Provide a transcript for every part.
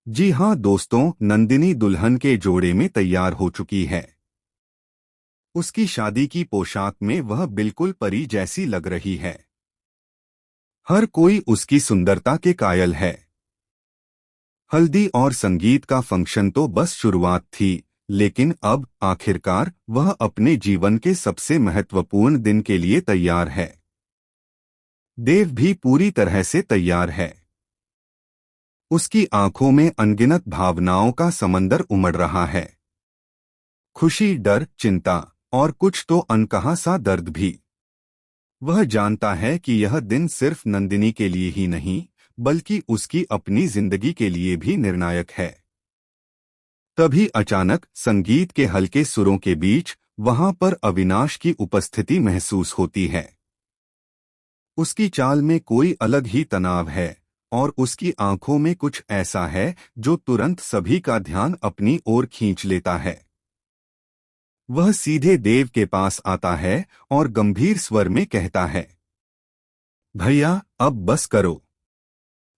जी हाँ दोस्तों, नंदिनी दुल्हन के जोड़े में तैयार हो चुकी है। उसकी शादी की पोशाक में वह बिल्कुल परी जैसी लग रही है। हर कोई उसकी सुंदरता के कायल है। हल्दी और संगीत का फंक्शन तो बस शुरुआत थी, लेकिन अब आखिरकार वह अपने जीवन के सबसे महत्वपूर्ण दिन के लिए तैयार है। देव भी पूरी तरह से तैयार है। उसकी आंखों में अनगिनत भावनाओं का समंदर उमड़ रहा है। खुशी, डर, चिंता और कुछ तो अनकहा सा दर्द भी। वह जानता है कि यह दिन सिर्फ नंदिनी के लिए ही नहीं, बल्कि उसकी अपनी जिंदगी के लिए भी निर्णायक है। तभी अचानक संगीत के हल्के सुरों के बीच वहां पर अविनाश की उपस्थिति महसूस होती है। उसकी चाल में कोई अलग ही तनाव है और उसकी आंखों में कुछ ऐसा है जो तुरंत सभी का ध्यान अपनी ओर खींच लेता है। वह सीधे देव के पास आता है और गंभीर स्वर में कहता है, भैया अब बस करो।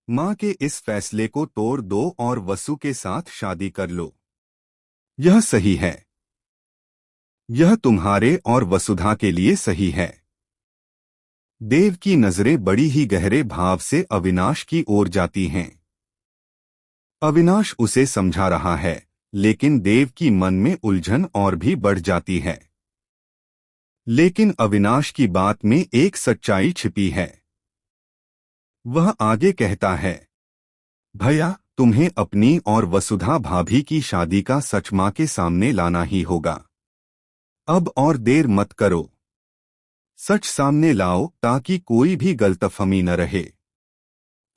माँ के इस फैसले को तोड़ दो और वसु के साथ शादी कर लो। यह सही है। यह तुम्हारे और वसुधा के लिए सही है। देव की नजरें बड़ी ही गहरे भाव से अविनाश की ओर जाती हैं। अविनाश उसे समझा रहा है, लेकिन देव की मन में उलझन और भी बढ़ जाती है। लेकिन अविनाश की बात में एक सच्चाई छिपी है। वह आगे कहता है, भैया तुम्हें अपनी और वसुधा भाभी की शादी का सच मां के सामने लाना ही होगा। अब और देर मत करो। सच सामने लाओ ताकि कोई भी गलतफहमी न रहे।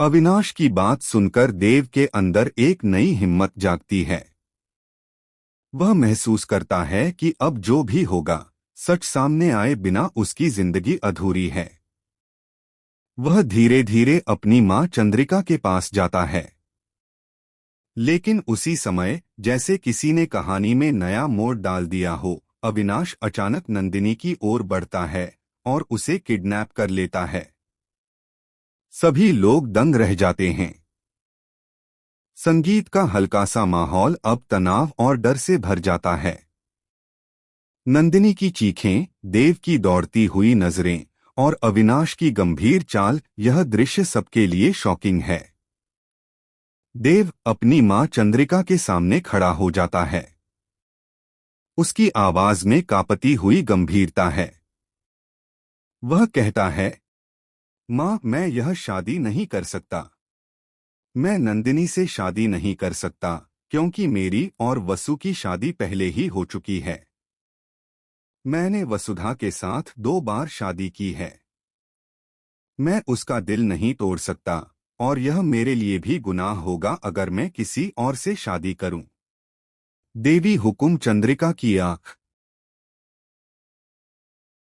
अविनाश की बात सुनकर देव के अंदर एक नई हिम्मत जागती है। वह महसूस करता है कि अब जो भी होगा, सच सामने आए बिना उसकी जिंदगी अधूरी है। वह धीरे धीरे अपनी मां चंद्रिका के पास जाता है। लेकिन उसी समय जैसे किसी ने कहानी में नया मोड़ डाल दिया हो, अविनाश अचानक नंदिनी की ओर बढ़ता है और उसे किडनैप कर लेता है। सभी लोग दंग रह जाते हैं। संगीत का हल्का सा माहौल अब तनाव और डर से भर जाता है। नंदिनी की चीखें, देव की दौड़ती हुई नजरें और अविनाश की गंभीर चाल, यह दृश्य सबके लिए शॉकिंग है। देव अपनी मां चंद्रिका के सामने खड़ा हो जाता है। उसकी आवाज में कांपती हुई गंभीरता है। वह कहता है, मां मैं यह शादी नहीं कर सकता। मैं नंदिनी से शादी नहीं कर सकता क्योंकि मेरी और वसु की शादी पहले ही हो चुकी है। मैंने वसुधा के साथ 2 बार शादी की है। मैं उसका दिल नहीं तोड़ सकता और यह मेरे लिए भी गुनाह होगा अगर मैं किसी और से शादी करूं। देवी हुकुम चंद्रिका की आंख